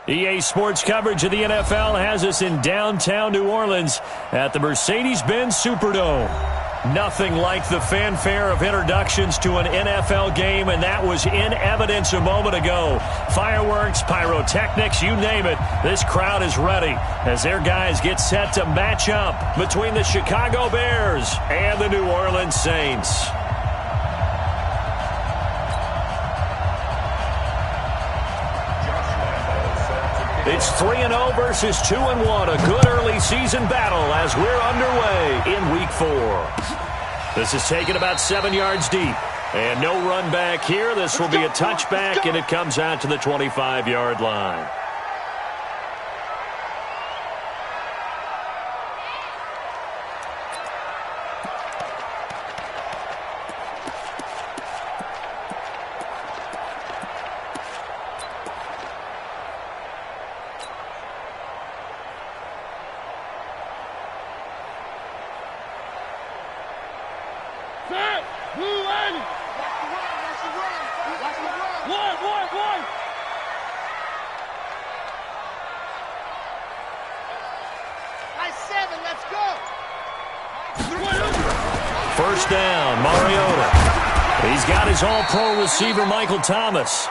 EA Sports coverage of the NFL has us in downtown New Orleans at the Mercedes-Benz Superdome. Nothing like the fanfare of introductions to an NFL game, and that was in evidence a moment ago. Fireworks, pyrotechnics, you name it. This crowd is ready as their guys get set to match up between the Chicago Bears and the New Orleans Saints. It's 3-0 versus 2-1. A good early season battle as we're underway in Week 4. This is taken about 7 yards deep. And no run back here. This will be a touchback, and it comes out to the 25-yard line. First down, Mariota. He's got his all-pro receiver, Michael Thomas.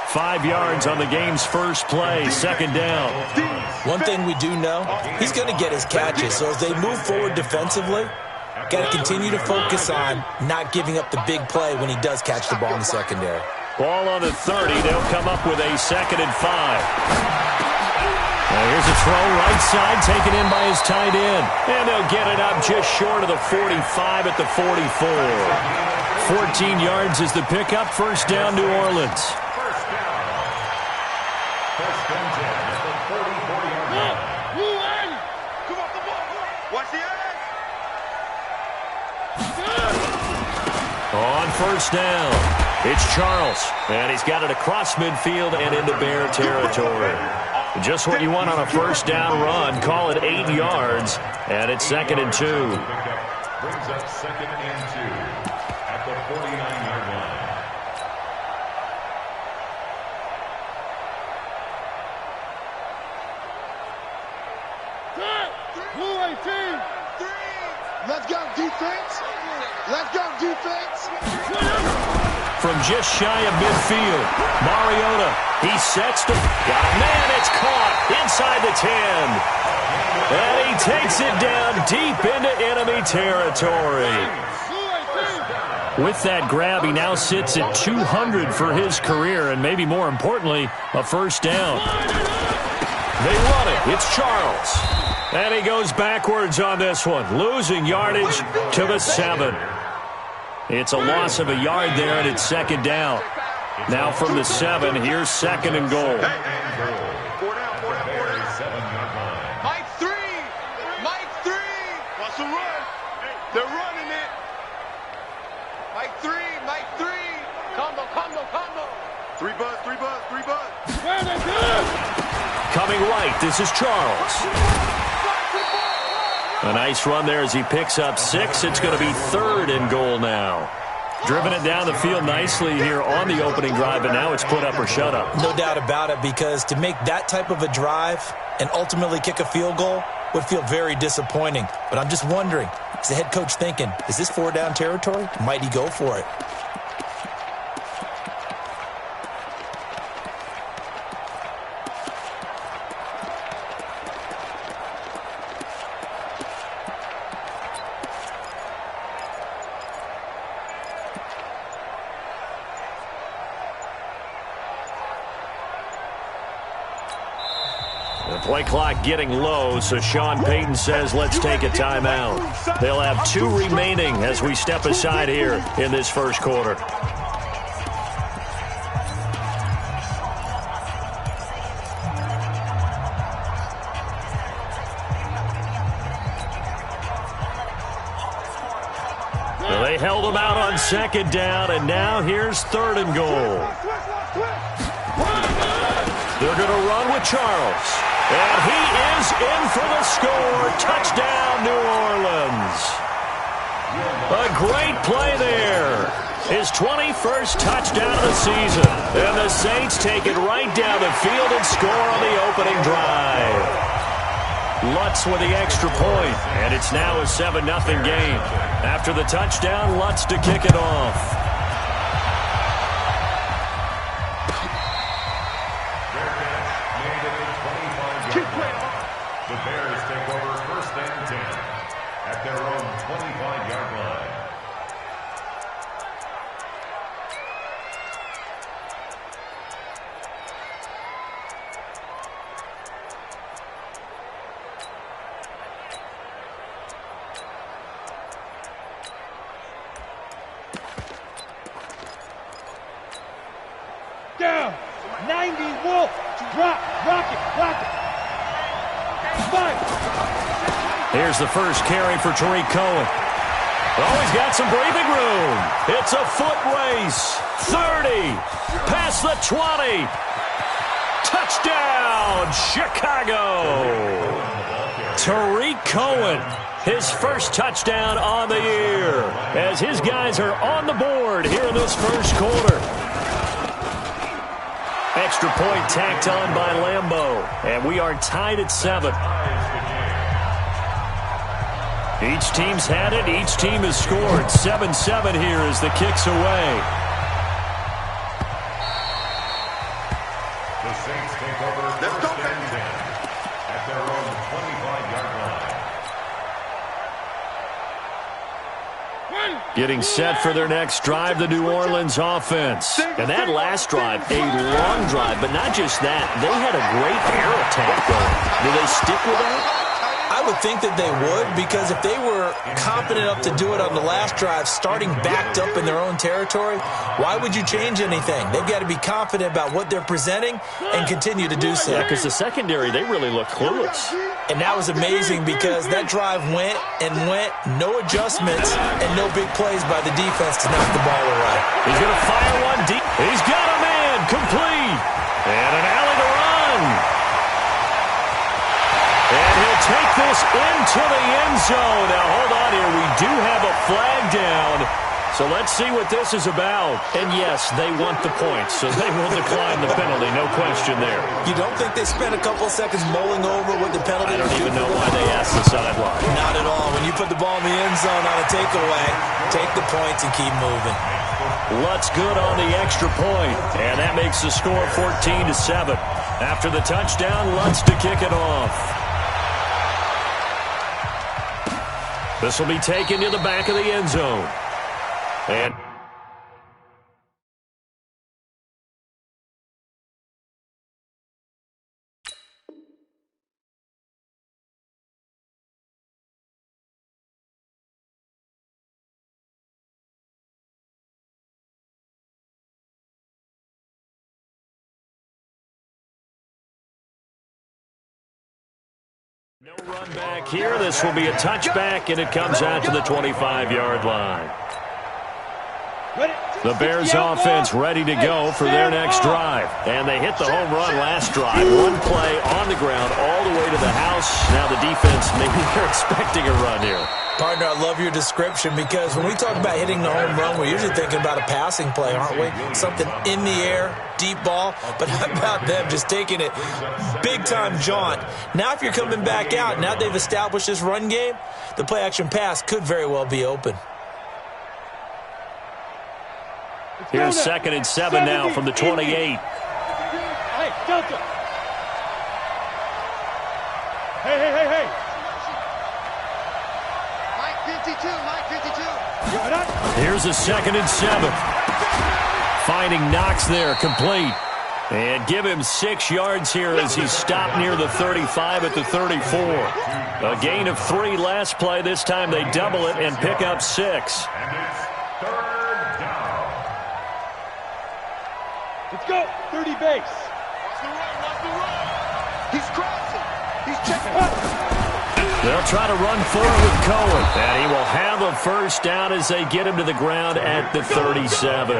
5 yards on the game's first play, second down. One thing we do know, he's going to get his catches. So as they move forward defensively, got to continue to focus on not giving up the big play when he does catch the ball in the secondary. Ball on the 30. They'll come up with a 2nd and 5. Now here's a throw right side taken in by his tight end. And they'll get it up just short of the 45 at the 44. 14 yards is the pickup. First down, New Orleans. On first down, it's Charles. And he's got it across midfield and into Bear territory. Just what you want on a first down run. Call it 8 yards, and it's 2nd and 2. Brings up 2nd and 2 at the 49-yard line. Let's go, defense. Let's go, defense. From just shy of midfield, Mariota, he sets the... Got a man, it's caught inside the 10. And he takes it down deep into enemy territory. With that grab, he now sits at 200 for his career, and maybe more importantly, a first down. They run it. It's Charles. And he goes backwards on this one, losing yardage to the 7. It's a loss of a yard there, and it's 2nd down. Now from the 7, here's 2nd and goal. Mike 3. Mike 3. What's the run? They're running it. Mike 3. Mike 3. Combo. 3 buzz. Coming right, this is Charles. A nice run there as he picks up 6. It's going to be 3rd and goal now. Driven it down the field nicely here on the opening drive, and now it's put up or shut up. No doubt about it, because to make that type of a drive and ultimately kick a field goal would feel very disappointing. But I'm just wondering, is the head coach thinking, is this 4-down territory? Might he go for it? Play clock getting low, so Sean Payton says let's take a timeout. They'll have 2 remaining as we step aside here in this first quarter. Well, they held him out on 2nd down, and now here's 3rd and goal. They're going to run with Charles. And he is in for the score. Touchdown, New Orleans. A great play there. His 21st touchdown of the season. And the Saints take it right down the field and score on the opening drive. Lutz with the extra point, and it's now a 7-0 game. After the touchdown, Lutz to kick it off. The Bears take over 1st and 10 at their own 25-yard line. Down. 90 Wolf. Drop. Rock it. Here's the first carry for Tariq Cohen. Oh, he's got some breathing room. It's a foot race. 30. Past the 20. Touchdown, Chicago. Tariq Cohen, his first touchdown on the year, as his guys are on the board here in this first quarter. Extra point tacked on by Lambeau, and we are tied at 7. Each team's had it. Each team has scored. 7-7 here as the kick's away. The Saints take over 1st and 10 at their own 25-yard line. Getting set for their next drive, the New Orleans offense. And that last drive, a long drive, but not just that. They had a great air attack going. Do they stick with that? I would think that they would, because if they were confident enough to do it on the last drive, starting backed up in their own territory, why would you change anything? They've got to be confident about what they're presenting and continue to do so. Yeah, because the secondary, they really look clueless. And that was amazing because that drive went, no adjustments, and no big plays by the defense to knock the ball away. He's going to fire one deep. He's got a man, complete. And an alley to run. And he'll take this into the end zone. Now, hold on here. We do have a flag down. So let's see what this is about. And, yes, they want the points, so they will decline the penalty. No question there. You don't think they spent a couple of seconds mulling over what the penalty I don't even know why they asked the sideline. Not at all. When you put the ball in the end zone on a takeaway, take the points and keep moving. Lutz good on the extra point, and that makes the score 14-7. After the touchdown, Lutz to kick it off. This will be taken to the back of the end zone. And no run back here. This will be a touchback, and it comes out to the 25-yard line. The Bears offense ready to go for their next drive. And they hit the home run last drive. One play on the ground all the way to the house. Now the defense, maybe they're expecting a run here. Partner, I love your description because when we talk about hitting the home run, we're usually thinking about a passing play, aren't we? Something in the air, deep ball. But how about them just taking it big-time jaunt? Now if you're coming back out, now they've established this run game, the play-action pass could very well be open. Here's 2nd and 7 now from the 28. Hey, Delta. Hey. Mike 52. Here's a 2nd and 7. Finding Knox there, complete. And give him 6 yards here as he's stopped near the 35 at the 34. A gain of 3 last play. This time they double it and pick up 6. Let's go. 30 base. Watch the run. He's crossing. He's checking. They'll try to run forward with Cohen. And he will have a first down as they get him to the ground at the 37.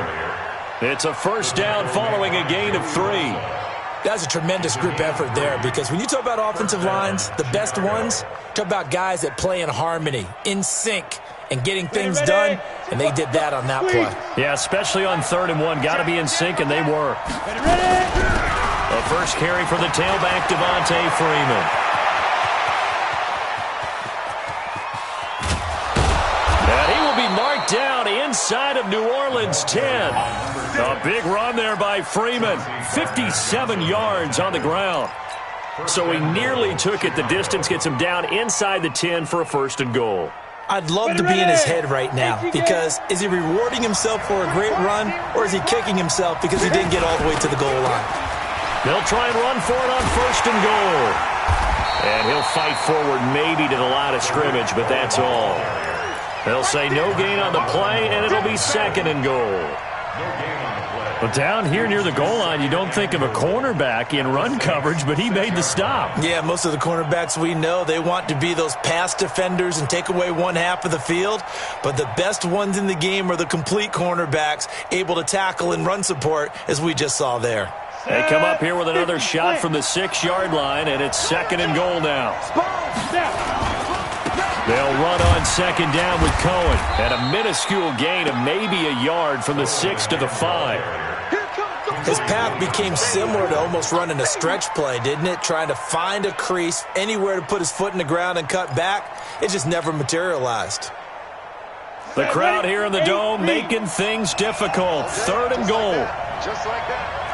It's a first down following a gain of 3. That's a tremendous group effort there because when you talk about offensive lines, the best ones, talk about guys that play in harmony, in sync. and getting things done, and they did that on that play. Yeah, especially on 3rd and 1. Got to be in sync, and they were. The first carry for the tailback, Devontae Freeman. And he will be marked down inside of New Orleans 10. A big run there by Freeman. 57 yards on the ground. So he nearly took it the distance, gets him down inside the 10 for a 1st and goal. I'd love to be in his head right now, because is he rewarding himself for a great run, or is he kicking himself because he didn't get all the way to the goal line? They'll try and run for it on 1st and goal. And he'll fight forward maybe to the line of scrimmage, but that's all. They'll say no gain on the play, and it'll be 2nd and goal. But down here near the goal line, you don't think of a cornerback in run coverage, but he made the stop. Yeah, most of the cornerbacks we know, they want to be those pass defenders and take away one half of the field. But the best ones in the game are the complete cornerbacks, able to tackle and run support, as we just saw there. They come up here with another shot from the 6-yard line, and it's 2nd and goal now. They'll run on 2nd down with Cohen, and a minuscule gain of maybe a yard from the 6 to the 5. His path became similar to almost running a stretch play, didn't it? Trying to find a crease, anywhere to put his foot in the ground and cut back. It just never materialized. The crowd here in the Dome making things difficult. 3rd and goal. Just like that.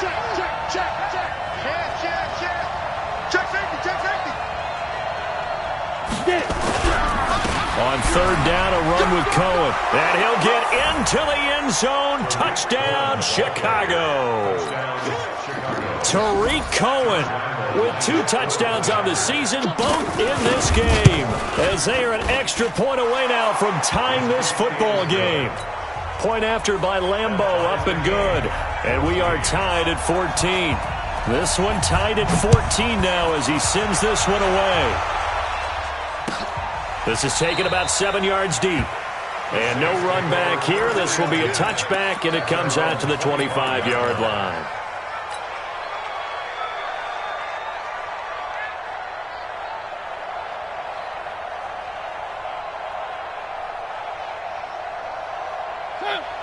Check, check, check, check. Check, check, check. Check safety, check safety. On 3rd down, a run with Cohen. And he'll get into the end zone. Touchdown, Chicago. Tariq Cohen with 2 touchdowns on the season, both in this game, as they are an extra point away now from tying this football game. Point after by Lambeau, up and good. And we are tied at 14. This one tied at 14 now as he sends this one away. This is taken about 7 yards deep. And no run back here. This will be a touchback, and it comes out to the 25-yard line.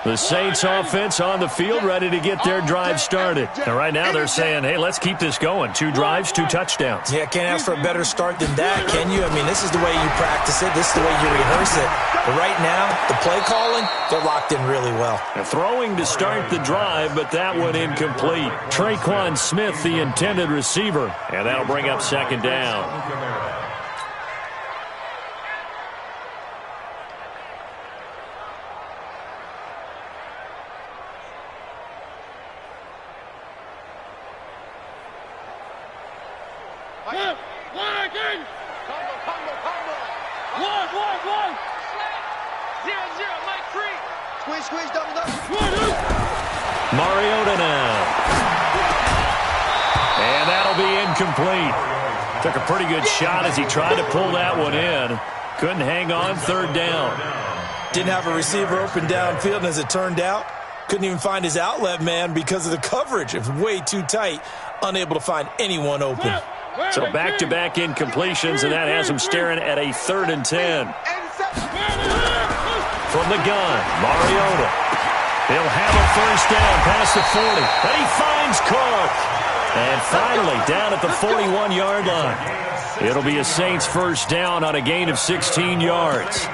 The Saints offense on the field, ready to get their drive started. And right now they're saying, hey, let's keep this going. 2 drives, 2 touchdowns. Yeah, can't ask for a better start than that, can you? I mean, this is the way you practice it. This is the way you rehearse it. But right now, the play calling, they're locked in really well. And throwing to start the drive, but that one incomplete. Traquan Smith, the intended receiver. And that'll bring up 2nd down. Mariota now. And that'll be incomplete. Took a pretty good shot as he tried to pull that one in. Couldn't hang on, 3rd down. Didn't have a receiver open downfield, and as it turned out, couldn't even find his outlet man because of the coverage. It was way too tight, unable to find anyone open. So back-to-back incompletions, and that has him staring at a 3rd and 10. From the gun, Mariota. He'll have a 1st down past the 40. And he finds Cook. And finally, down at the 41-yard line. It'll be a Saints 1st down on a gain of 16 yards.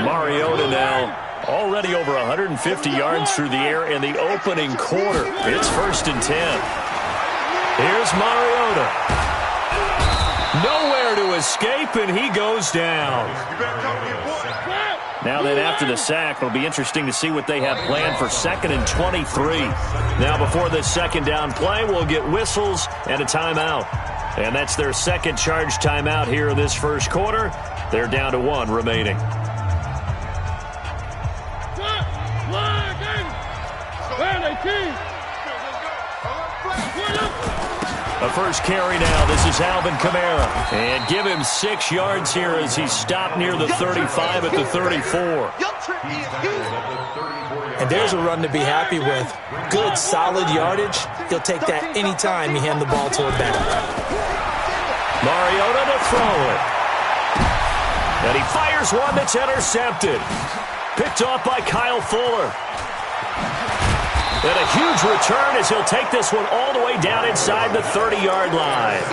Mariota now already over 150 yards through the air in the opening quarter. It's 1st and 10. Here's Mariota. Nowhere to escape, and he goes down. Now then, after the sack, it'll be interesting to see what they have planned for 2nd and 23. Now, before this 2nd down play, we'll get whistles and a timeout. And that's their 2nd charge timeout here in this 1st quarter. They're down to 1 remaining. A first carry now. This is Alvin Kamara. And give him 6 yards here as he's stopped near the 35 at the 34. And there's a run to be happy with. Good, solid yardage. He'll take that anytime you hand the ball to him back. Mariota to throw it. And he fires one that's intercepted. Picked off by Kyle Fuller. And a huge return as he'll take this one all the way down inside the 30-yard line.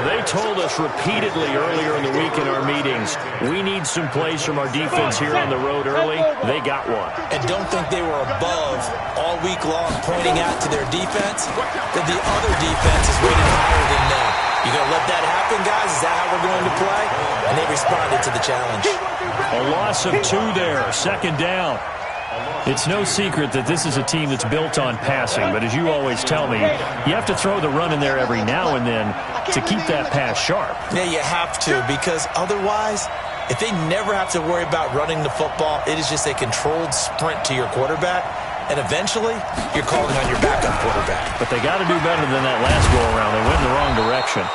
They told us repeatedly earlier in the week in our meetings, we need some plays from our defense here on the road early. They got one. And don't think they were above all week long pointing out to their defense that the other defense is rated higher than them. You going to let that happen, guys? Is that how we're going to play? And they responded to the challenge. A loss of 2 there, second down. It's no secret that this is a team that's built on passing, but as you always tell me, you have to throw the run in there every now and then to keep that pass sharp. Yeah, you have to, because otherwise, if they never have to worry about running the football, it is just a controlled sprint to your quarterback, and eventually, you're calling on your backup quarterback. But they got to do better than that last go-around. They went in the wrong direction.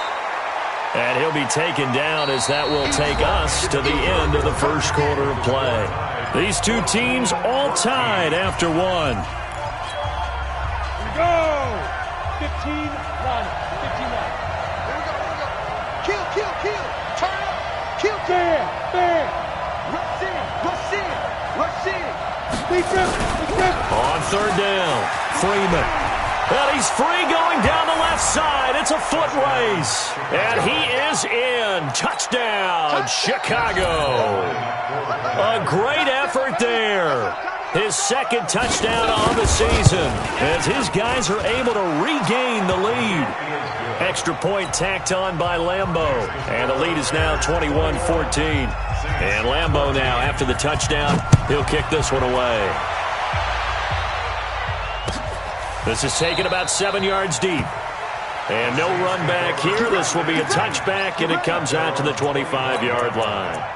And he'll be taken down as that will take us to the end of the first quarter of play. These two teams all tied after one. Go! 15 run. 15 run. Here we go. Kill. Turn up. Kill. Bam. Rush in. Big trip. On third down, Freeman. And he's free going down the left side. It's a foot race. And he is in. Touchdown, Chicago. A great effort there. His second touchdown on the season as his guys are able to regain the lead. Extra point tacked on by Lambo. And the lead is now 21-14. And Lambo now, after the touchdown, he'll kick this one away. This is taken about 7 yards deep. And no run back here. This will be a touchback, and it comes out to the 25-yard line.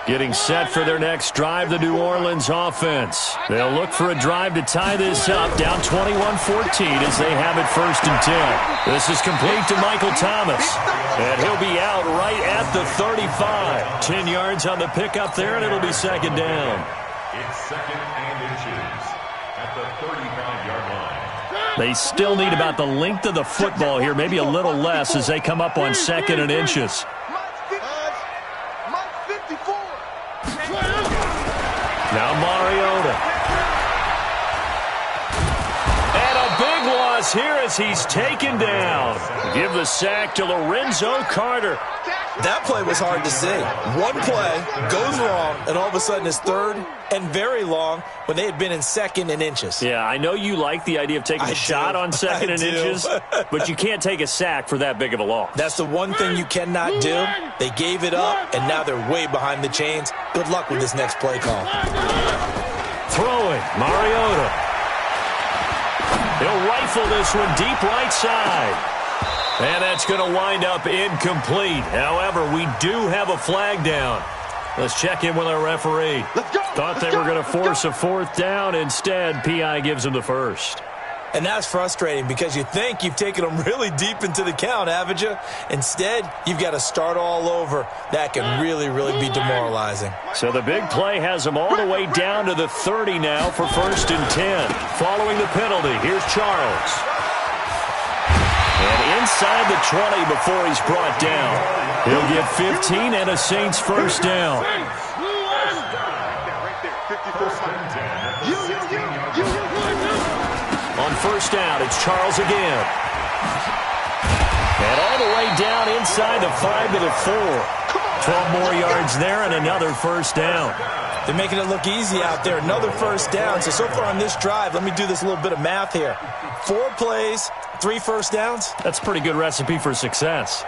Getting set for their next drive, the New Orleans offense. They'll look for a drive to tie this up, down 21-14 as they have it 1st and 10. This is complete to Michael Thomas, and he'll be out right at the 35. 10 yards on the pickup there, and it'll be second down. It's 2nd and inches at the 35-yard line. They still need about the length of the football here, maybe a little less as they come up on 2nd and inches. Now Mariota. And a big loss here as he's taken down. Give the sack to Lorenzo Carter. That play was hard to see. One play goes wrong, and all of a sudden it's 3rd and very long when they had been in 2nd and inches. Yeah, I know you like the idea of taking a shot on 2nd and inches, but you can't take a sack for that big of a loss. That's the one thing you cannot do. They gave it up, and now they're way behind the chains. Good luck with this next play call. Throwing, Mariota. He'll rifle this one deep right side. And that's going to wind up incomplete. However, we do have a flag down. Let's check in with our referee. Thought they were going to force a 4th down. Instead, P.I. gives them the first. And that's frustrating because you think you've taken them really deep into the count, haven't you? Instead, you've got to start all over. That can really, really be demoralizing. So the big play has them all the way down to the 30 now for 1st and 10. Following the penalty, here's Charles. And inside the 20 before he's brought down. He'll get 15 and a Saints first down. On first down, it's Charles again. And all the way down inside the 5 to the 4. 12 more yards there and another first down. They're making it look easy out there. Another first down. So far on this drive, let me do this little bit of math here. 4 plays, 3 first downs. That's a pretty good recipe for success.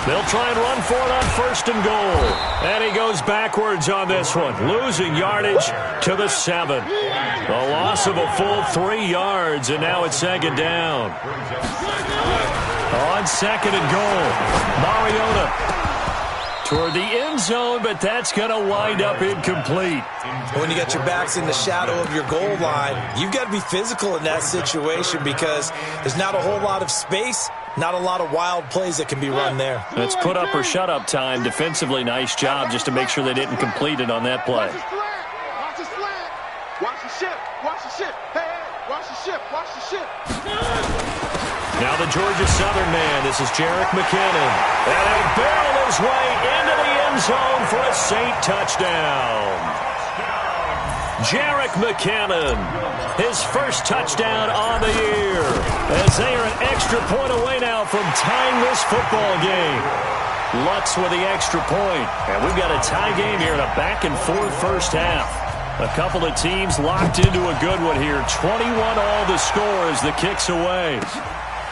They'll try and run for it on 1st and goal. And he goes backwards on this one, losing yardage to the 7. A loss of a full 3 yards, and now it's 2nd down. On 2nd and goal, Mariota toward the end zone, but that's going to wind up incomplete. When you got your backs in the shadow of your goal line, you've got to be physical in that situation because there's not a whole lot of space, not a lot of wild plays that can be run there. That's put up or shut up time. Defensively, nice job just to make sure they didn't complete it on that play. Watch the slant. Watch the shift. Watch the shift. Hey, watch the shift. Watch the shift. Now the Georgia Southern man. This is Jerick McKinnon. And he'll barrel his way into the end zone for a Saint touchdown. Jerick McKinnon, his first touchdown on the year, as they are an extra point away now from tying this football game. Lutz with the extra point, and we've got a tie game here in a back-and-forth first half. A couple of teams locked into a good one here. 21 all the score as the kick's away.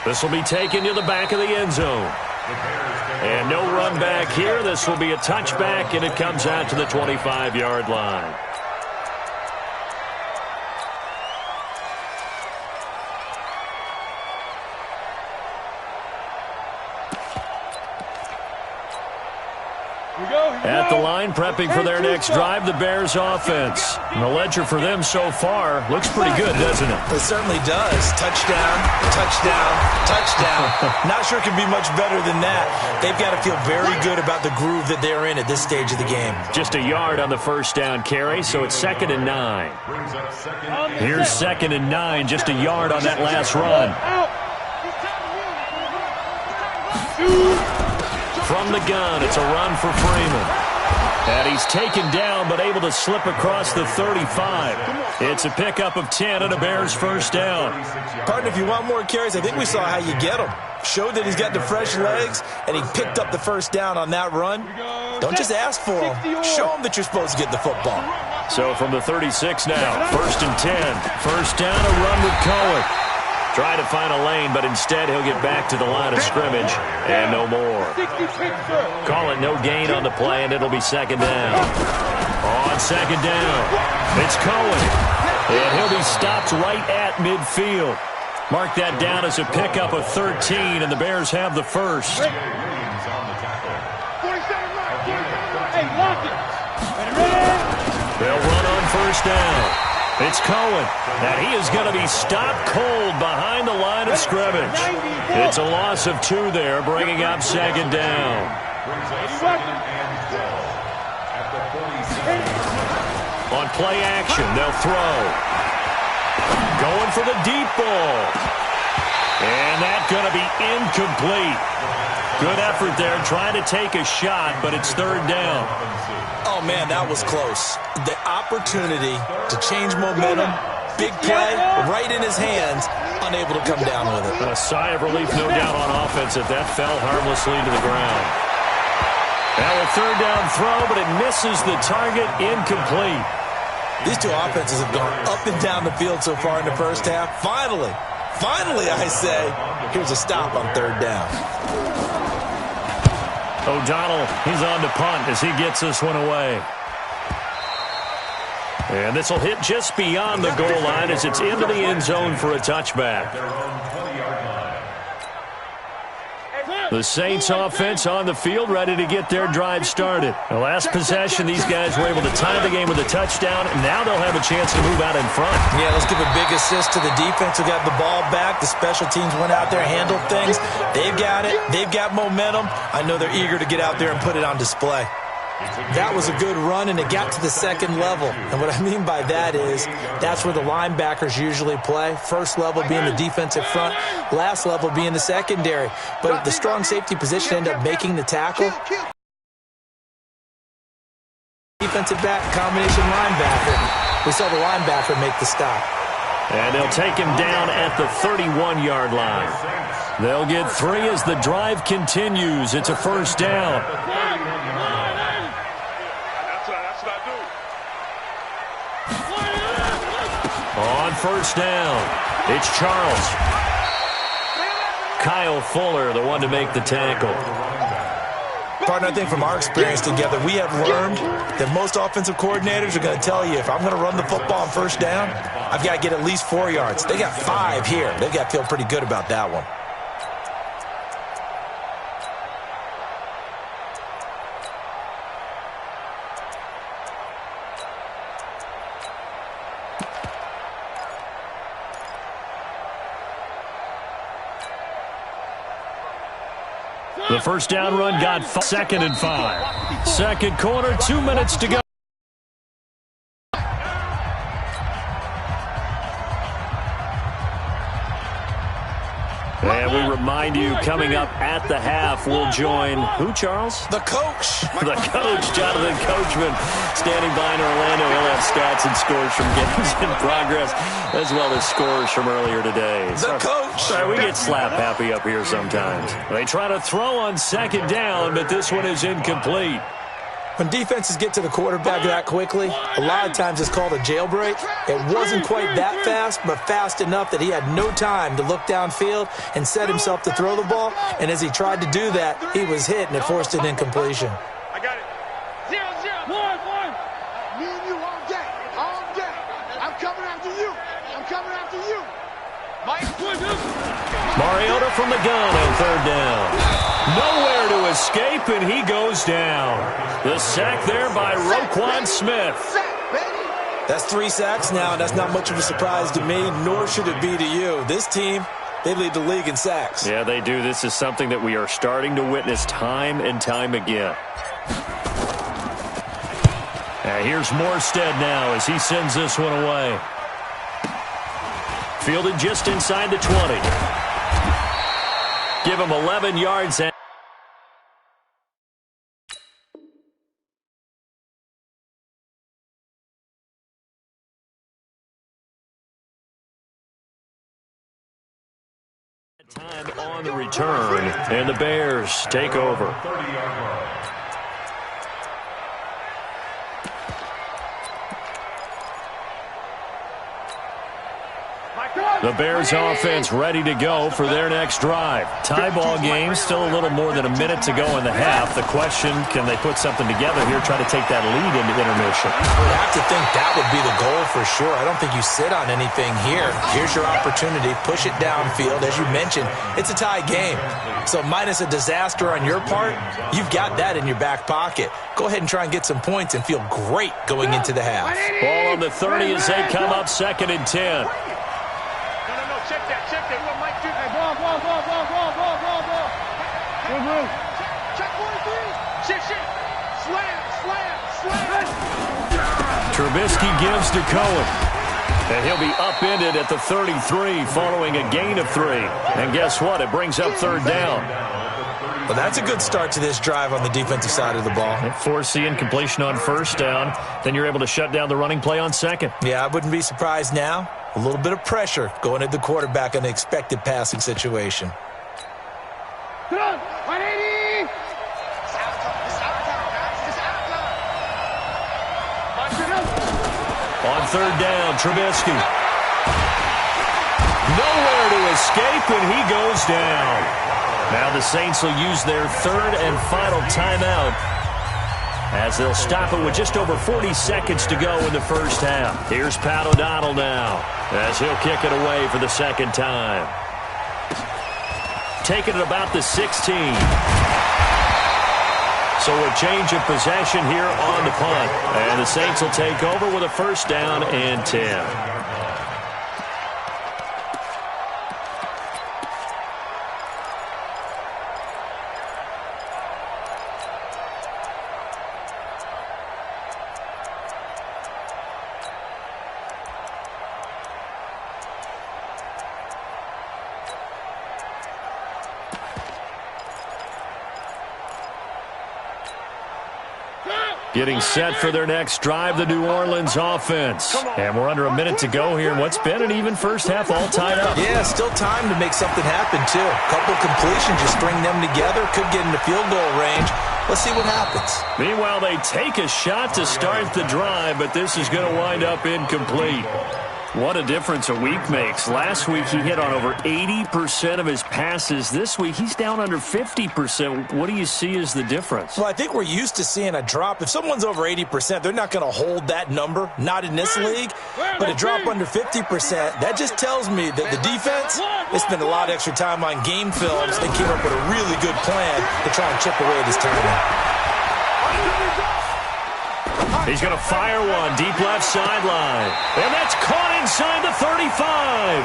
This will be taken to the back of the end zone. And no run back here. This will be a touchback, and it comes out to the 25-yard line. At the line, prepping for their next drive, the Bears offense. And the ledger for them so far looks pretty good, doesn't it? It certainly does. Touchdown, touchdown, touchdown. Not sure it can be much better than that. They've got to feel very good about the groove that they're in at this stage of the game. Just a yard on the first down carry, so it's 2nd and 9. Here's 2nd and 9, just a yard on that last run. From the gun, it's a run for Freeman. And he's taken down, but able to slip across the 35. It's a pickup of 10 and a Bears first down. Partner, if you want more carries, I think we saw how you get them. Showed that he's got the fresh legs, and he picked up the first down on that run. Don't just ask for them. Show them that you're supposed to get the football. So from the 36 now, 1st and 10. First down, a run with Cohen. Try to find a lane, but instead he'll get back to the line of scrimmage and no more. Call it no gain on the play, and it'll be 2nd down. On 2nd down, it's Cohen, and he'll be stopped right at midfield. Mark that down as a pickup of 13, and the Bears have the first. They'll run on first down. It's Cohen, and he is going to be stopped cold behind the line of scrimmage. It's a loss of 2 there, bringing up 2nd down. On play action, they'll throw. Going for the deep ball. And that's going to be incomplete. Good effort there, trying to take a shot, but it's 3rd down. Oh, man, that was close. The opportunity to change momentum, big play, right in his hands, unable to come down with it. A sigh of relief, no doubt, on offense if that fell harmlessly to the ground. Now a 3rd down throw, but it misses the target, incomplete. These two offenses have gone up and down the field so far in the first half. Finally, I say, here's a stop on 3rd down. O'Donnell, he's on to punt as he gets this one away. And this will hit just beyond the goal line as it's into the end zone for a touchback. The Saints offense on the field, ready to get their drive started. The last possession, these guys were able to tie the game with a touchdown, and now they'll have a chance to move out in front. Yeah, let's give a big assist to the defense who got the ball back. The special teams went out there and handled things. They've got it. They've got momentum. I know they're eager to get out there and put it on display. That was a good run, and it got to the 2nd level. And what I mean by that is that's where the linebackers usually play. First level being the defensive front, last level being the secondary. But the strong safety position ended up making the tackle. Defensive back, combination linebacker. We saw the linebacker make the stop. And they'll take him down at the 31-yard line. They'll get 3 as the drive continues. It's a first down. On first down, it's Charles. Kyle Fuller, the one to make the tackle. Partner, I think from our experience together, we have learned that most offensive coordinators are going to tell you, if I'm going to run the football on first down, I've got to get at least 4 yards. They got 5 here. They've got to feel pretty good about that one. The first down run got 2nd and 5. Second quarter, 2 minutes to go. And we remind you, coming up at the half, we'll join who, Charles? The coach. The coach, Jonathan Coachman, standing by in Orlando. He'll have stats and scores from games in progress, as well as scores from earlier today. The coach. Sorry, we get slap happy up here sometimes. They try to throw on 2nd down, but this one is incomplete. When defenses get to the quarterback that quickly, a lot of times it's called a jailbreak. It wasn't quite that fast, but fast enough that he had no time to look downfield and set himself to throw the ball. And as he tried to do that, he was hit, and it forced an incompletion. I got it. 0-0. 1-1. Me and you all day. All day. I'm coming after you. I'm coming after you. Mike. Mariota from the gun on 3rd down. Nowhere to escape, and he goes down. The sack there by Roquan Smith. That's 3 sacks now, and that's not much of a surprise to me, nor should it be to you. This team, they lead the league in sacks. Yeah, they do. This is something that we are starting to witness time and time again. And here's Morstead now as he sends this one away. Fielded just inside the 20. Give him 11 yards. Time on the return, and the Bears take over. 30-yard line. The Bears offense ready to go for their next drive. Tie ball game, still a little more than a minute to go in the half. The question, can they put something together here, try to take that lead into intermission? I would have to think that would be the goal for sure. I don't think you sit on anything here. Here's your opportunity. Push it downfield. As you mentioned, it's a tie game. So minus a disaster on your part, you've got that in your back pocket. Go ahead and try and get some points and feel great going into the half. Ball on the 30 as they come up 2nd and 10. Check that. What Mike do? Hey, ball. Check 43. Shit. Slam. Trubisky gives to Cohen. And he'll be upended at the 33 following a gain of 3. And guess what? It brings up 3rd down. Well, that's a good start to this drive on the defensive side of the ball. Force the incompletion on 1st down. Then you're able to shut down the running play on 2nd. Yeah, I wouldn't be surprised now. A little bit of pressure going at the quarterback in the expected passing situation. Come on, 180! On 3rd down, Trubisky. Nowhere to escape, and he goes down. Now the Saints will use their 3rd and final timeout as they'll stop it with just over 40 seconds to go in the first half. Here's Pat O'Donnell now as he'll kick it away for the 2nd time. Taking it about the 16. So a change of possession here on the punt. And the Saints will take over with a 1st down and 10. Getting set for their next drive, the New Orleans offense. And we're under a minute to go here in what's been an even first half, all tied up. Yeah, still time to make something happen, too. A couple completions, just string them together. Could get into field goal range. Let's see what happens. Meanwhile, they take a shot to start the drive, but this is going to wind up incomplete. What a difference a week makes. Last week, he hit on over 80% of his passes. This week, he's down under 50%. What do you see as the difference? Well, I think we're used to seeing a drop. If someone's over 80%, they're not going to hold that number, not in this league. But a drop under 50%, that just tells me that the defense, they spent a lot of extra time on game films. They came up with a really good plan to try and chip away at his timing. He's going to fire one deep left sideline. And that's caught inside the 35.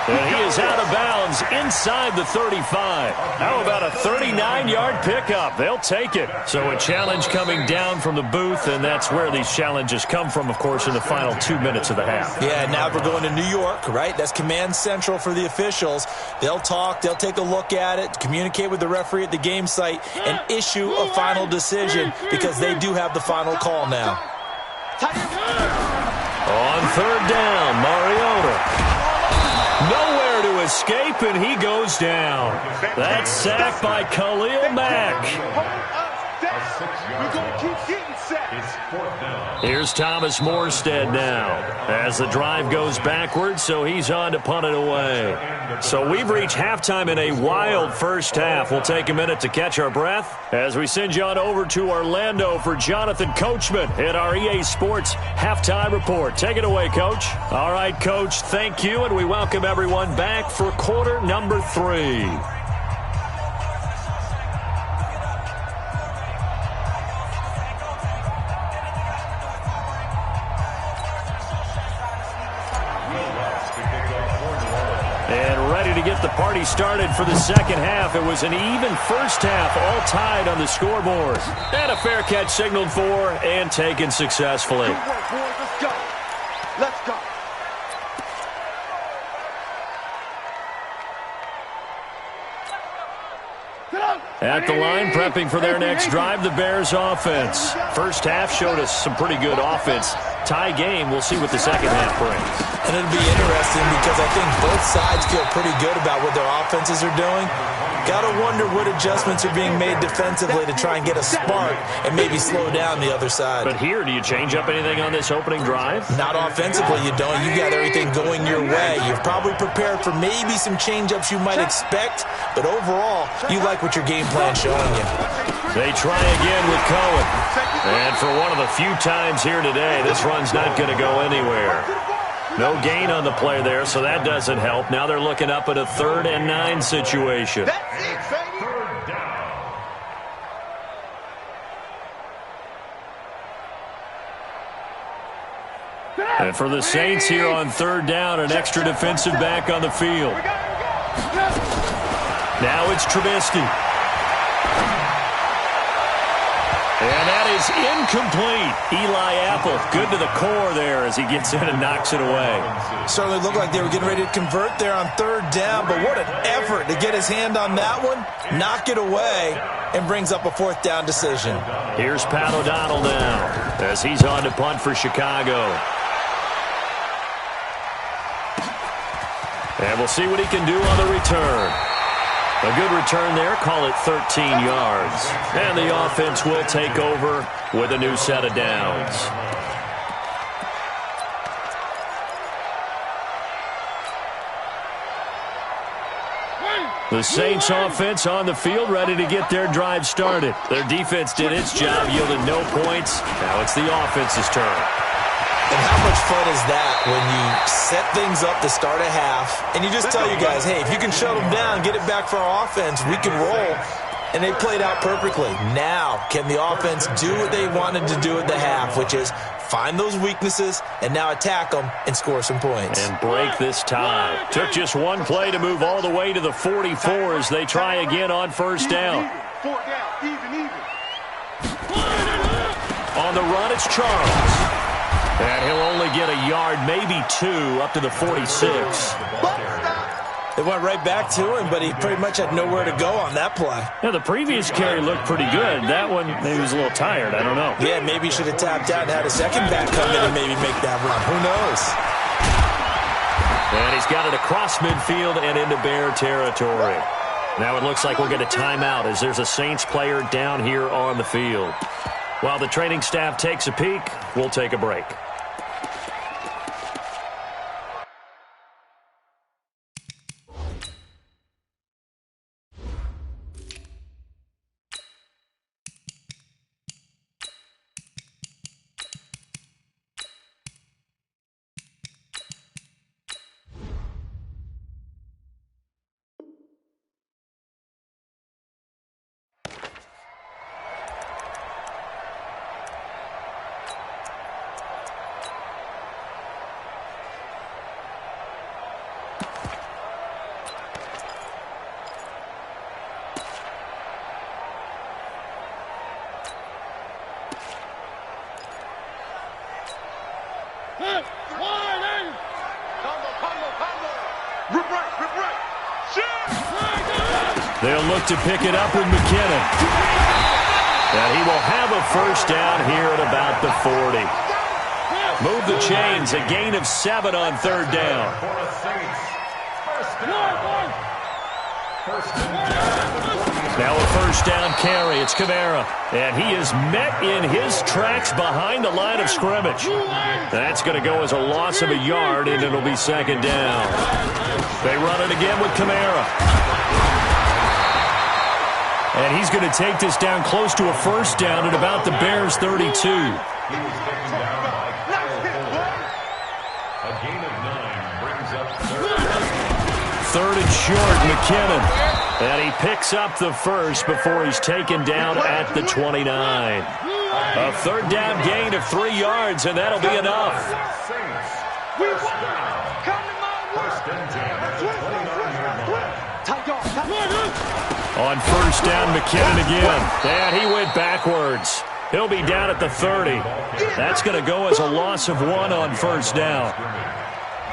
And he is out of bounds inside the 35. How about a 39-yard pickup? They'll take it. So a challenge coming down from the booth, and that's where these challenges come from, of course, in the final 2 minutes of the half. Yeah, now we're going to New York, right? That's command central for the officials. They'll talk, they'll take a look at it, communicate with the referee at the game site, and issue a final decision because they do have the final call now. On third down, Mariota. Nowhere to escape, and he goes down. That's sacked by Khalil Mack. We're going to keep getting set. It's 4th down. Here's Thomas Morstead now as the drive goes backwards, so he's on to punt it away. So we've reached halftime in a wild first half. We'll take a minute to catch our breath as we send you on over to Orlando for Jonathan Coachman at our EA Sports Halftime Report. Take it away, Coach. All right, Coach, thank you, and we welcome everyone back for quarter number 3. And ready to get the party started for the second half. It was an even first half, all tied on the scoreboard. And a fair catch signaled for and taken successfully. Good work, boys. Let's go. Let's go. At the line, prepping for their next drive, the Bears offense. First half showed us some pretty good offense. Tie game, we'll see what the second half brings. And it'll be interesting because I think both sides feel pretty good about what their offenses are doing. Got to wonder what adjustments are being made defensively to try and get a spark and maybe slow down the other side. But here, do you change up anything on this opening drive? Not offensively, you don't. You got everything going your way. You're probably prepared for maybe some change-ups you might expect, but overall, you like what your game plan's showing you. They try again with Cohen. And for one of the few times here today, this run's not going to go anywhere. No gain on the play there, so that doesn't help. Now they're looking up at a 3rd and 9 situation. That's it, baby. 3rd down. And for the Saints here on 3rd down, an extra defensive back on the field. Now it's Trubisky. And that is incomplete. Eli Apple, good to the core there as he gets in and knocks it away. Certainly looked like they were getting ready to convert there on 3rd down, but what an effort to get his hand on that one, knock it away, and brings up a 4th down decision. Here's Pat O'Donnell now as he's on to punt for Chicago. And we'll see what he can do on the return. A good return there, call it 13 yards. And the offense will take over with a new set of downs. The Saints offense on the field, ready to get their drive started. Their defense did its job, yielded no points. Now it's the offense's turn. And how much fun is that when you set things up to start a half and you just tell you guys, hey, if you can shut them down, get it back for our offense, we can roll. And they played out perfectly. Now, can the offense do what they wanted to do at the half, which is find those weaknesses and now attack them and score some points. And break this tie. Took just one play to move all the way to the 44 as they try again on 1st down. 4th down, even. On the run, it's Charles. And he'll only get a yard, maybe 2, up to the 46. They went right back to him, but he pretty much had nowhere to go on that play. Yeah, the previous carry looked pretty good. That one, maybe he was a little tired. I don't know. Yeah, maybe he should have tapped out and had a second back come in and maybe make that run. Who knows? And he's got it across midfield and into Bear territory. Now it looks like we'll get a timeout as there's a Saints player down here on the field. While the training staff takes a peek, we'll take a break. They'll look to pick it up with McKinnon. And he will have a first down here at about the 40. Move the chains, a gain of 7 on third down. Now a first down carry. It's Kamara. And he is met in his tracks behind the line of scrimmage. That's going to go as a loss of a yard, and it'll be second down. They run it again with Kamara. And he's going to take this down close to a first down at about the Bears' 32. He was taken down by Kyle Fuller. A gain of 9 brings up third and short, McKinnon. And he picks up the first before he's taken down at the 29. A third down gain of 3 yards, and that'll be enough. First and 10 at the 29-yard line. On first down, McKinnon again. And he went backwards. He'll be down at the 30. That's going to go as a loss of 1 on first down.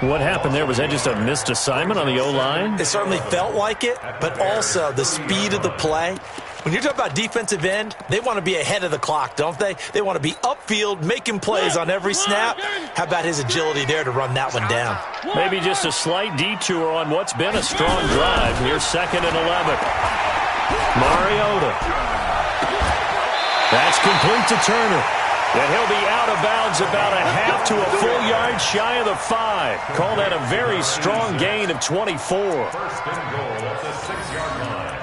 What happened there? Was that just a missed assignment on the O-line? It certainly felt like it, but also the speed of the play. When you're talking about defensive end, they want to be ahead of the clock, don't they? They want to be upfield, making plays on every snap. How about his agility there to run that one down? Maybe just a slight detour on what's been a strong drive. Here's 2nd and 11. Mariota. That's complete to Turner. And he'll be out of bounds about a half to a full yard shy of the 5. Call that a very strong gain of 24. First and goal at the 6-yard line.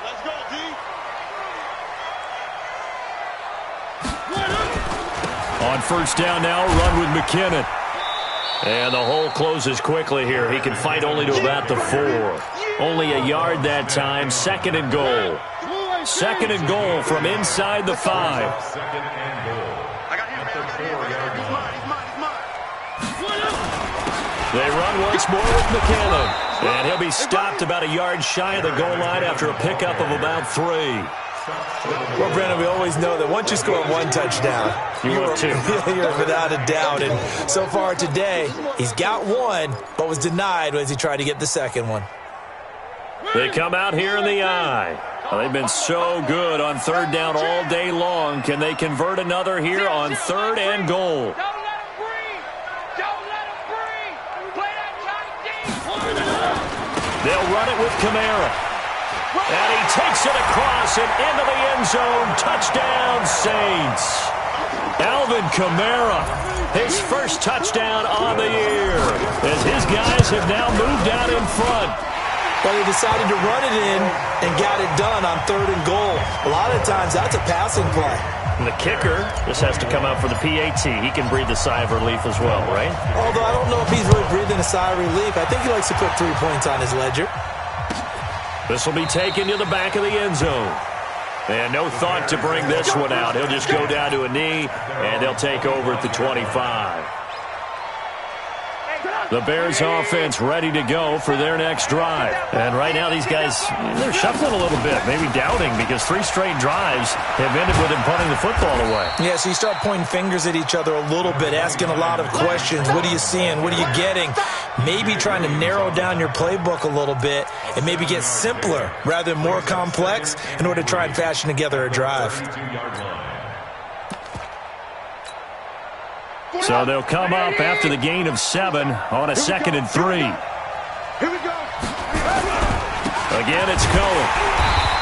Let's go, D. On first down now, run with McKinnon. And the hole closes quickly here. He can fight only to about the 4. Only a yard that time. 2nd and goal. 2nd and goal from inside the 5. Second and goal. At the 4-yard line. They run once more with McKinnon. And he'll be stopped about a yard shy of the goal line after a pickup of about 3. Well, Brandon, we always know that once you score 1 touchdown, You are too. You're without a doubt. And so far today, he's got 1, but was denied as he tried to get the 2nd one. They come out here in the eye. Well, they've been so good on third down all day long. Can they convert another here on 3rd and goal? They'll run it with Kamara. And he takes it across and into the end zone. Touchdown, Saints. Alvin Kamara, his first touchdown on the year, as his guys have now moved out in front. But he decided to run it in and got it done on 3rd and goal. A lot of times, that's a passing play. And the kicker just has to come out for the PAT. He can breathe a sigh of relief as well, right? Although I don't know if he's really breathing a sigh of relief. I think he likes to put 3 points on his ledger. This will be taken to the back of the end zone. And no thought to bring this one out. He'll just go down to a knee, and they'll take over at the 25. The Bears offense ready to go for their next drive. And right now these guys, they're shuffling a little bit, maybe doubting, because 3 straight drives have ended with him punting the football away. Yeah, so you start pointing fingers at each other a little bit, asking a lot of questions. What are you seeing? What are you getting? Maybe trying to narrow down your playbook a little bit and maybe get simpler rather than more complex in order to try and fashion together a drive. So they'll come up after the gain of 7 on a 2nd and 3. Here we go. Again, it's Cohen.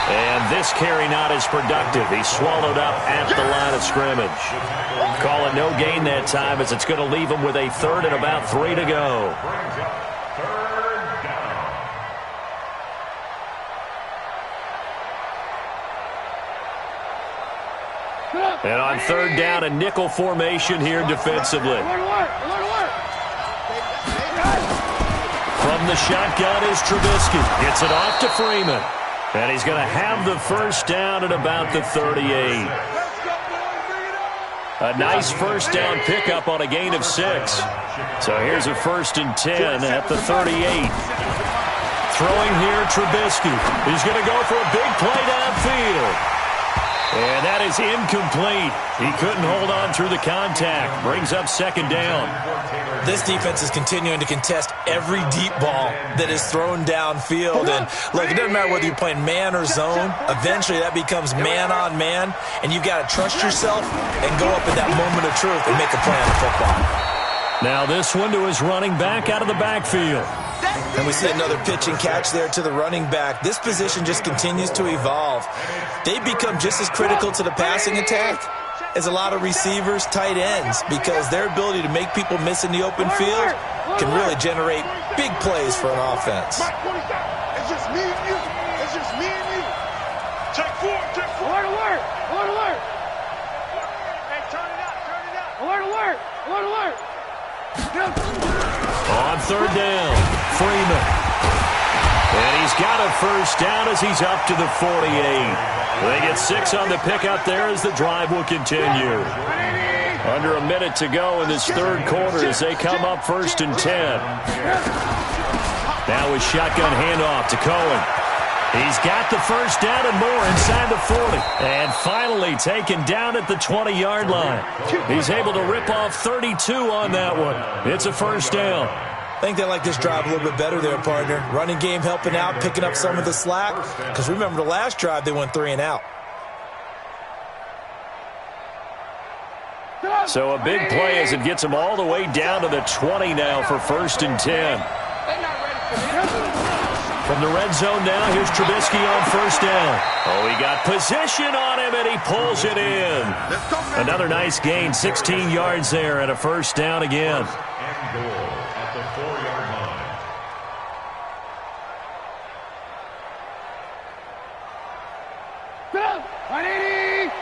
And this carry not as productive. He's swallowed up at the line of scrimmage. Call it no gain that time, as it's going to leave him with a 3rd and about 3 to go. And on 3rd down, a nickel formation here defensively. From the shotgun is Trubisky. Gets it off to Freeman. And he's going to have the first down at about the 38. A nice first down pickup on a gain of 6. So here's a 1st and 10 at the 38. Throwing here, Trubisky. He's going to go for a big play downfield. And that is incomplete. He couldn't hold on through the contact. Brings up second down. This defense is continuing to contest every deep ball that is thrown downfield. And, look, it doesn't matter whether you're playing man or zone. Eventually, that becomes man-on-man. And you've got to trust yourself and go up at that moment of truth and make a play on the football. Now this one to his running back out of the backfield. And we see another pitch and catch there to the running back. This position just continues to evolve. They become just as critical to the passing attack as a lot of receivers, tight ends, because their ability to make people miss in the open field can really generate big plays for an offense. It's just me and you. It's just me and you. Check four. Alert, alert. Alert, alert. Hey, turn it up. Alert, alert. Alert, alert. On third down, Freeman. And he's got a first down as he's up to the 48. They get 6 on the pick up there as the drive will continue. Under a minute to go in this third quarter as they come up 1st and 10. Now a shotgun handoff to Cohen. He's got the first down and more inside the 40. And finally taken down at the 20-yard line. He's able to rip off 32 on that one. It's a first down. I think they like this drive a little bit better there, partner. Running game helping out, picking up some of the slack. Because remember the last drive, they went 3 and out. So a big play as it gets them all the way down to the 20 now for 1st and 10. From the red zone now, here's Trubisky on first down. Oh, he got position on him, and he pulls it in. Another nice gain, 16 yards there, and a first down again. And goal at the 4-yard line. 180.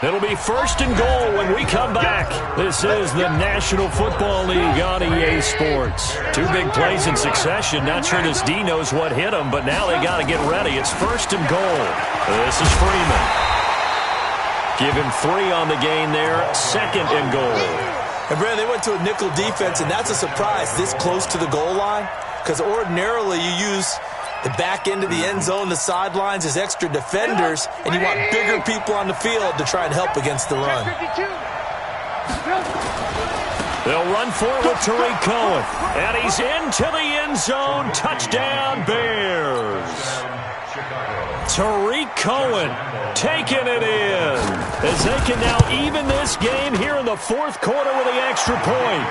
It'll be 1st and goal when we come back. This is the National Football League on EA Sports. 2 big plays in succession. Not sure this D knows what hit him, but now they got to get ready. It's 1st and goal. This is Freeman. Give him 3 on the gain there. 2nd and goal. And, Brandon, they went to a nickel defense, and that's a surprise this close to the goal line. Because ordinarily you use the back end of the end zone, the sidelines as extra defenders, and you want bigger people on the field to try and help against the run. They'll run for it with Tariq Cohen. And he's into the end zone. Touchdown, Bears. Tariq Cohen taking it in as they can now even this game here in the 4th quarter with the extra point.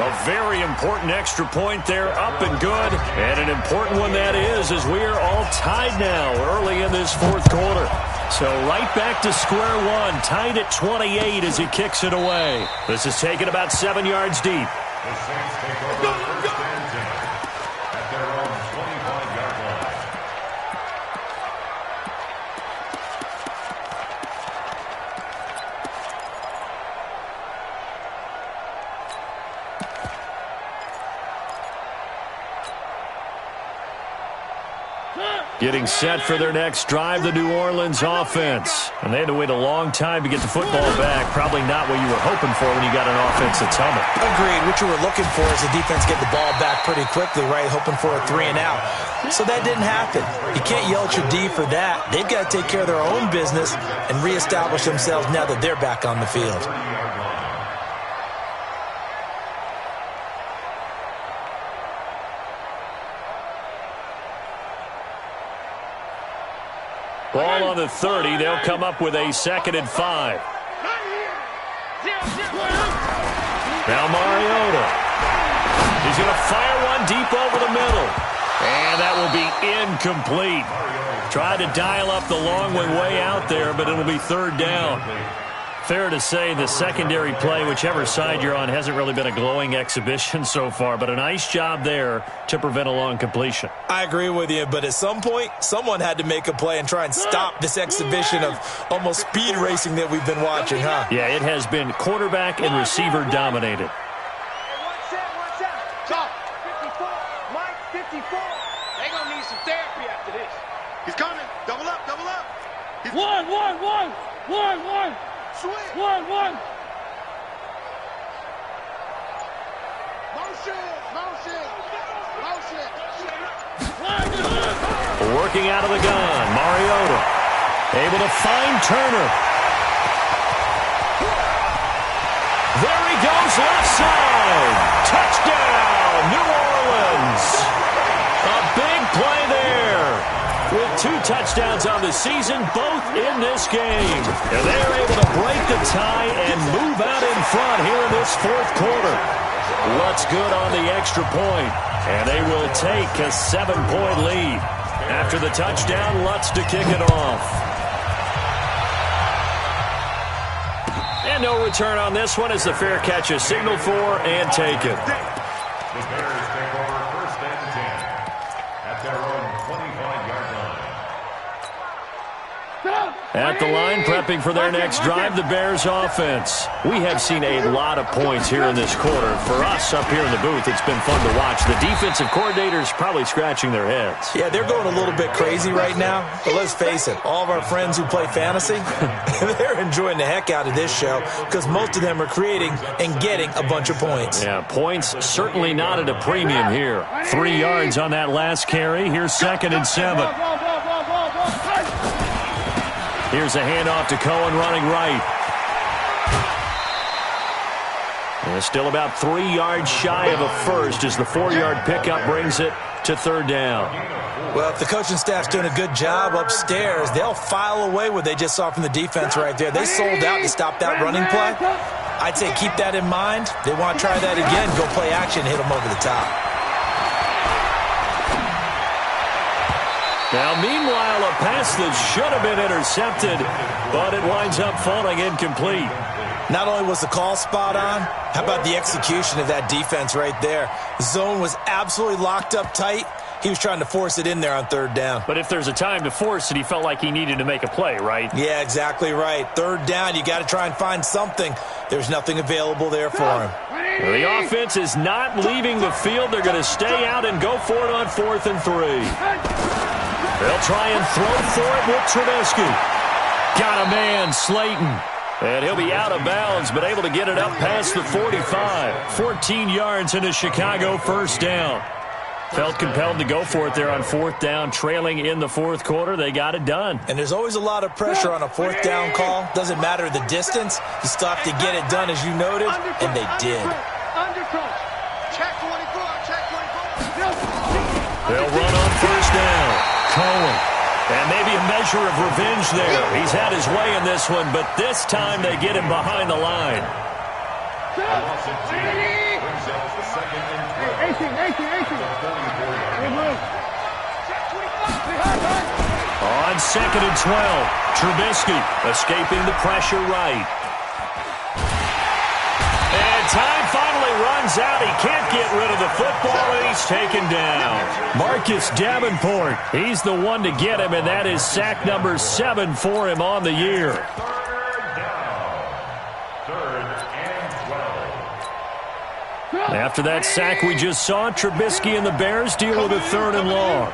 A very important extra point there, up and good. And an important one that is, as we are all tied now early in this 4th quarter. So right back to square one, tied at 28 as he kicks it away. This is taken about 7 yards deep. The Saints take over 1st and 10 at their own 25-yard line. Getting set for their next drive, the New Orleans offense. And they had to wait a long time to get the football back. Probably not what you were hoping for when you got an offense that's humming. Agreed. What you were looking for is the defense get the ball back pretty quickly, right? Hoping for a 3 and out. So that didn't happen. You can't yell at your D for that. They've got to take care of their own business and reestablish themselves now that they're back on the field. Ball on the 30. They'll come up with a 2nd and 5. Now Mariota. He's going to fire one deep over the middle. And that will be incomplete. Tried to dial up the long way out there, but it'll be 3rd down. Fair to say the secondary play, whichever side you're on, hasn't really been a glowing exhibition so far, but a nice job there to prevent a long completion. I agree with you, but at some point, someone had to make a play and try and stop this exhibition of almost speed racing that we've been watching, huh? Yeah, it has been quarterback and receiver dominated. Talk. 54. Mike, 54. They're going to need some therapy after this. He's coming. Double up, double up. One. Swing. One. Motion. Working out of the gun, Mariota. Able to find Turner. There he goes, left side. Touchdown, New Orleans. A big play there. With 2 touchdowns on the season, both in this game. And they're able to break the tie and move out in front here in this 4th quarter. Lutz good on the extra point, and they will take a 7-point lead. After the touchdown, Lutz to kick it off. And no return on this one as the fair catch is signaled for and taken. The Bears take over 1st and 10 at their own 25-yard line. At the line, prepping for their next drive, the Bears offense. We have seen a lot of points here in this quarter. For us up here in the booth, it's been fun to watch. The defensive coordinators probably scratching their heads. Yeah, they're going a little bit crazy right now. But let's face it, all of our friends who play fantasy, they're enjoying the heck out of this show because most of them are creating and getting a bunch of points. Yeah, points certainly not at a premium here. 3 yards on that last carry. Here's 2nd and 7. Here's a handoff to Cohen running right. And still about 3 yards shy of a first as the 4-yard pickup brings it to 3rd down. Well, if the coaching staff's doing a good job upstairs, they'll file away what they just saw from the defense right there. They sold out to stop that running play. I'd say keep that in mind. They want to try that again, go play action, hit them over the top. Now, meanwhile, a pass that should have been intercepted, but it winds up falling incomplete. Not only was the call spot on, how about the execution of that defense right there? The zone was absolutely locked up tight. He was trying to force it in there on 3rd down. But if there's a time to force it, he felt like he needed to make a play, right? Yeah, exactly right. 3rd down, you got to try and find something. There's nothing available there for him. Well, the offense is not leaving the field. They're going to stay out and go for it on 4th and 3. They'll try and throw for it with Trubisky. Got a man, Slayton. And he'll be out of bounds, but able to get it up past the 45. 14 yards into Chicago, 1st down. Felt compelled to go for it there on 4th down, trailing in the 4th quarter. They got it done. And there's always a lot of pressure on a 4th down call. Doesn't matter the distance. You still have to get it done, as you noted, and they did. Check 24, check 24. They'll run on 1st down. Cohen. And maybe a measure of revenge there. He's had his way in this one, but this time they get him behind the line. Brings up 2nd and 12. On 2nd and 12, Trubisky escaping the pressure right. And time finally runs out. He can't get rid of the football, and he's taken down. Marcus Davenport, he's the one to get him, and that is sack number 7 for him on the year. 3rd down. 3rd and 12. After that sack we just saw, Trubisky and the Bears deal with a 3rd and long.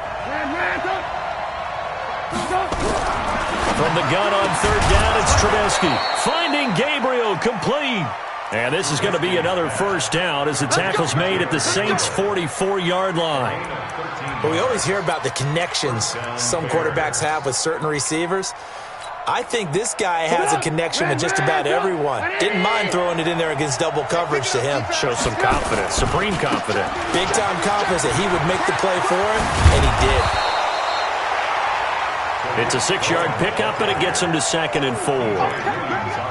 From the gun on 3rd down, it's Trubisky. Finding Gabriel, complete. And this is going to be another 1st down as the tackle's made at the Saints' 44-yard line. But we always hear about the connections some quarterbacks have with certain receivers. I think this guy has a connection with just about everyone. Didn't mind throwing it in there against double coverage to him. Shows some confidence, supreme confidence. Big-time confidence that he would make the play for him, and he did. It's a 6-yard pickup, and it gets him to 2nd and 4.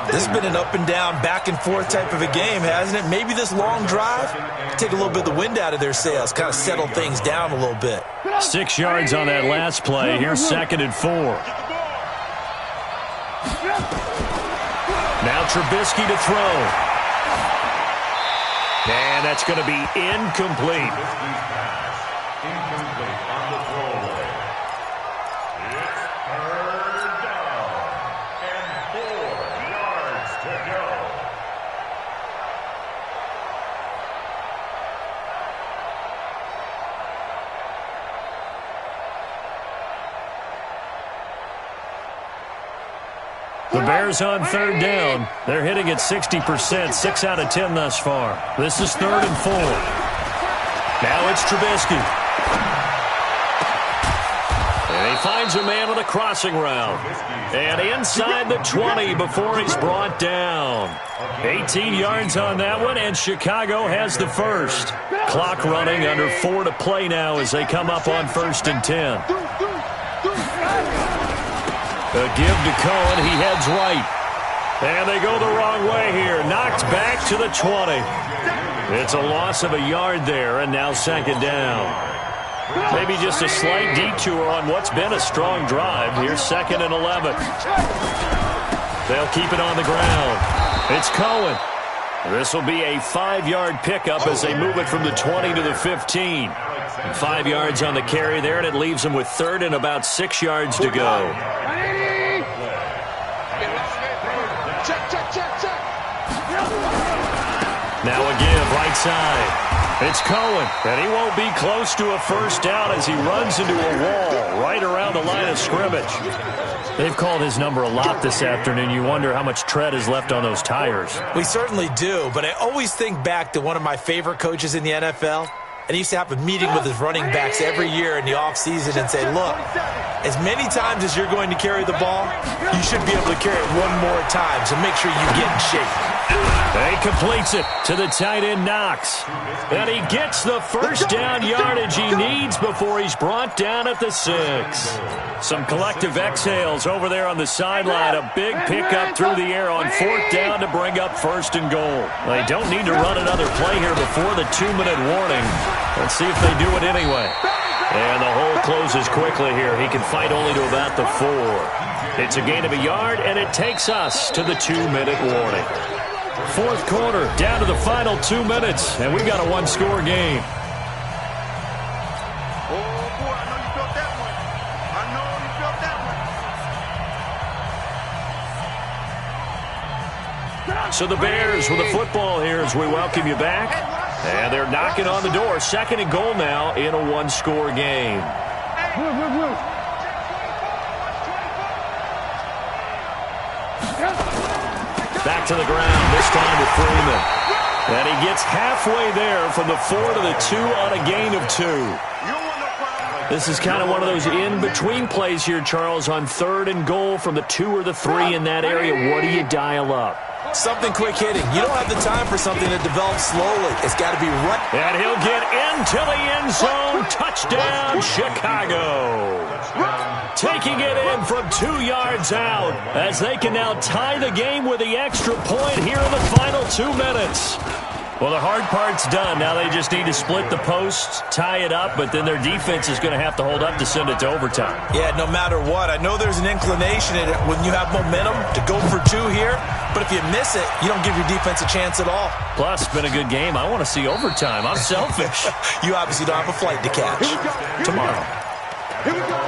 This has been an up-and-down, back-and-forth type of a game, hasn't it? Maybe this long drive, take a little bit of the wind out of their sails, kind of settle things down a little bit. 6 yards on that last play. Here's 2nd and 4. Now Trubisky to throw. And that's going to be incomplete. Trubisky's pass. Incomplete on the throwaway. It's 3rd down and 4 yards to go. The Bears on 3rd down. They're hitting at 60%, 6 out of 10 thus far. This is 3rd and 4. Now it's Trubisky. And he finds a man on the crossing route. And inside the 20 before he's brought down. 18 yards on that one, and Chicago has the first. Clock running, under 4 to play now as they come up on 1st and 10. A give to Cohen. He heads right. And they go the wrong way here. Knocked back to the 20. It's a loss of a yard there, and now 2nd down. Maybe just a slight detour on what's been a strong drive. Here's 2nd and 11. They'll keep it on the ground. It's Cohen. This will be a 5-yard pickup as they move it from the 20 to the 15. 5 yards on the carry there, and it leaves them with 3rd and about 6 yards to go. Now a give right side. It's Cohen, and he won't be close to a 1st down as he runs into a wall right around the line of scrimmage. They've called his number a lot this afternoon. You wonder how much tread is left on those tires. We certainly do, but I always think back to one of my favorite coaches in the NFL. And he used to have a meeting with his running backs every year in the offseason and say, look, as many times as you're going to carry the ball, you should be able to carry it one more time, so make sure you get in shape. He completes it to the tight end, Knox. And he gets the 1st down yardage he needs before he's brought down at the 6. Some collective exhales over there on the sideline. A big pickup through the air on 4th down to bring up 1st and goal. They don't need to run another play here before the 2-minute warning. Let's see if they do it anyway. And the hole closes quickly here. He can fight only to about the 4. It's a gain of a yard, and it takes us to the 2-minute warning. 4th quarter, down to the final 2 minutes, and we've got a 1-score game. Oh, boy, I know you felt that one. I know you felt that one. So the Bears with the football here as we welcome you back. And they're knocking on the door. 2nd and goal now in a 1-score game. Back to the ground, this time to Freeman. And he gets halfway there from the 4 to the 2 on a gain of 2. This is kind of one of those in-between plays here, Charles, on 3rd and goal from the 2 or the 3 in that area. What do you dial up? Something quick hitting. You don't have the time for something that develops slowly. It's got to be right. And he'll get into the end zone. Touchdown, Chicago. Taking it in from 2 yards out as they can now tie the game with the extra point here in the final 2 minutes. Well, the hard part's done. Now they just need to split the posts, tie it up, but then their defense is going to have to hold up to send it to overtime. Yeah, no matter what. I know there's an inclination in it when you have momentum to go for 2 here, but if you miss it, you don't give your defense a chance at all. Plus, it's been a good game. I want to see overtime. I'm selfish. You obviously don't have a flight to catch. Tomorrow. Here we go.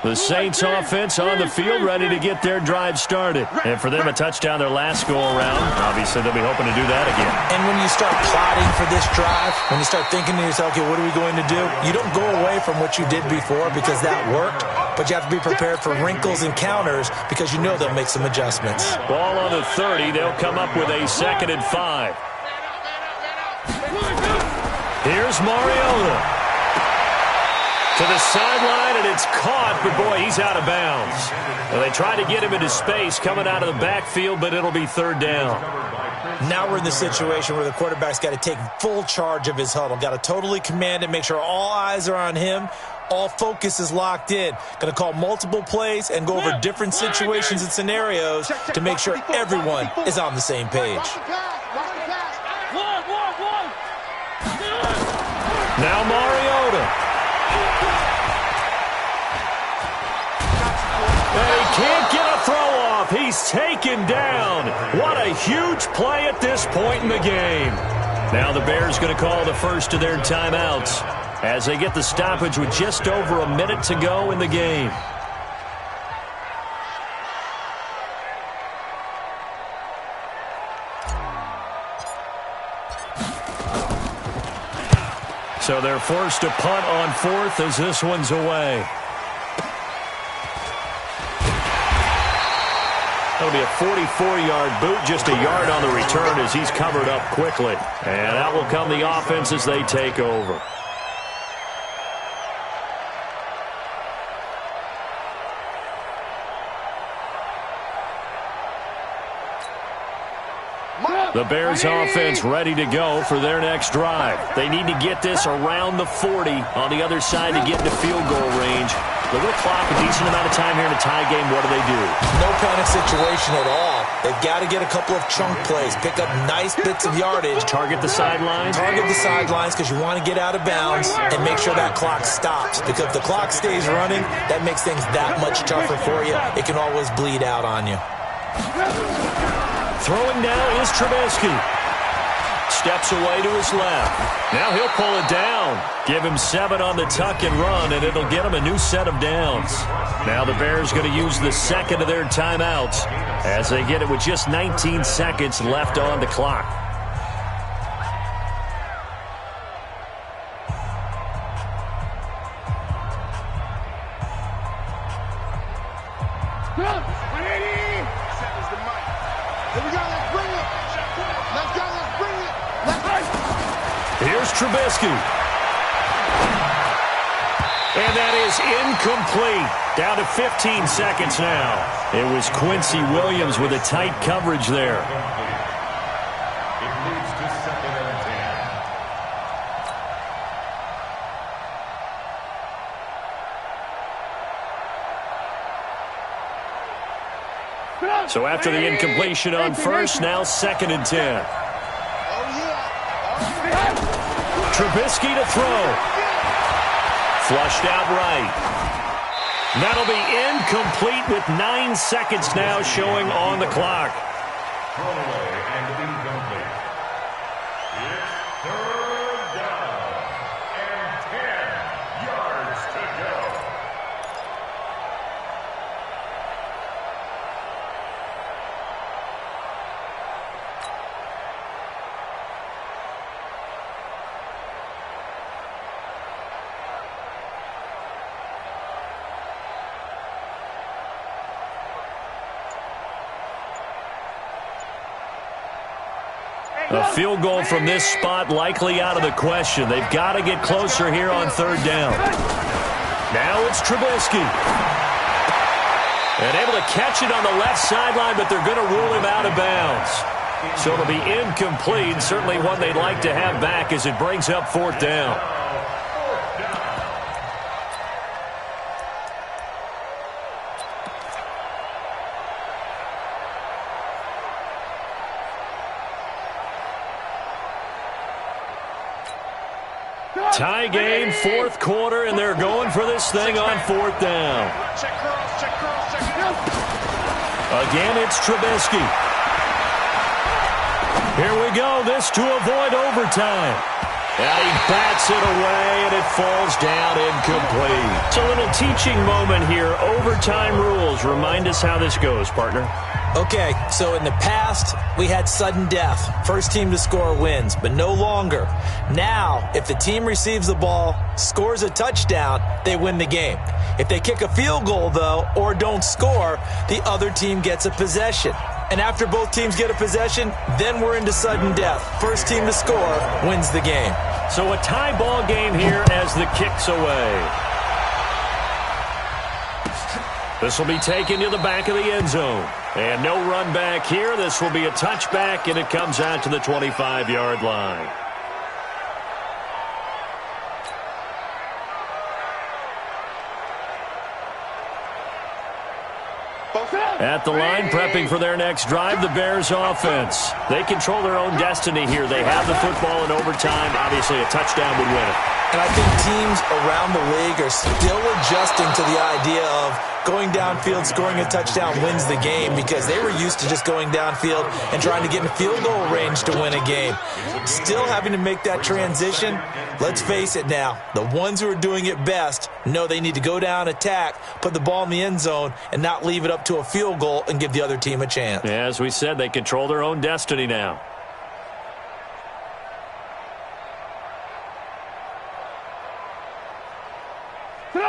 The Saints offense on the field, ready to get their drive started. And for them, a touchdown their last go-around. Obviously, they'll be hoping to do that again. And when you start plotting for this drive, when you start thinking to yourself, okay, what are we going to do? You don't go away from what you did before because that worked, but you have to be prepared for wrinkles and counters because you know they'll make some adjustments. Ball on the 30. They'll come up with a 2nd and 5. Here's Mariota. To the sideline, and it's caught, but boy, he's out of bounds. Well, they try to get him into space coming out of the backfield, but it'll be 3rd down. Now we're in the situation where the quarterback's got to take full charge of his huddle. Got to totally command it, make sure all eyes are on him. All focus is locked in. Going to call multiple plays and go over different situations and scenarios to make sure everyone is on the same page. Now Mariota. And he can't get a throw off. He's taken down. What a huge play at this point in the game. Now the Bears going to call the first of their timeouts as they get the stoppage with just over a minute to go in the game. So they're forced to punt on 4th as this one's away. That'll be a 44-yard boot, just a yard on the return as he's covered up quickly. And out will come the offense as they take over. The Bears offense ready to go for their next drive. They need to get this around the 40 on the other side to get into field goal range. Look at the clock, a decent amount of time here in a tie game. What do they do? No panic situation at all. They've got to get a couple of chunk plays, pick up nice bits of yardage. Target the sidelines? Target the sidelines because you want to get out of bounds and make sure that clock stops. Because if the clock stays running, that makes things that much tougher for you. It can always bleed out on you. Throwing now is Trubisky. Steps away to his left. Now he'll pull it down. Give him 7 on the tuck and run, and it'll get him a new set of downs. Now the Bears going to use the second of their timeouts as they get it with just 19 seconds left on the clock. Here's Trubisky. And that is incomplete. Down to 15 seconds now. It was Quincy Williams with a tight coverage there. It leads to 2nd and 10. So after the incompletion on first, now 2nd and 10. Trubisky to throw. Flushed out right. That'll be incomplete with 9 seconds now showing on the clock. Throwaway and incomplete. It's 3rd down and 10 yards to go. A field goal from this spot likely out of the question. They've got to get closer here on 3rd down. Now it's Trubisky. And able to catch it on the left sideline, but they're going to rule him out of bounds. So it'll be incomplete. Certainly one they'd like to have back as it brings up 4th down. Tie game, 4th quarter, and they're going for this thing on 4th down. Again, it's Trubisky. Here we go. This to avoid overtime. And he bats it away, and it falls down incomplete. It's a little teaching moment here. Overtime rules. Remind us how this goes, partner. Okay, so in the past, we had sudden death. First team to score wins, but no longer. Now, if the team receives the ball, scores a touchdown, they win the game. If they kick a field goal, though, or don't score, the other team gets a possession. And after both teams get a possession, then we're into sudden death. First team to score wins the game. So a tie ball game here as the kick's away. This will be taken to the back of the end zone. And no run back here. This will be a touchback, and it comes out to the 25-yard line. At the line, prepping for their next drive, the Bears offense. They control their own destiny here. They have the football in overtime. Obviously, a touchdown would win it. And I think teams around the league are still adjusting to the idea of going downfield, scoring a touchdown wins the game, because they were used to just going downfield and trying to get in field goal range to win a game. Still having to make that transition. Let's face it now, the ones who are doing it best know they need to go down, attack, put the ball in the end zone, and not leave it up to a field goal and give the other team a chance. Yeah, as we said, they control their own destiny now.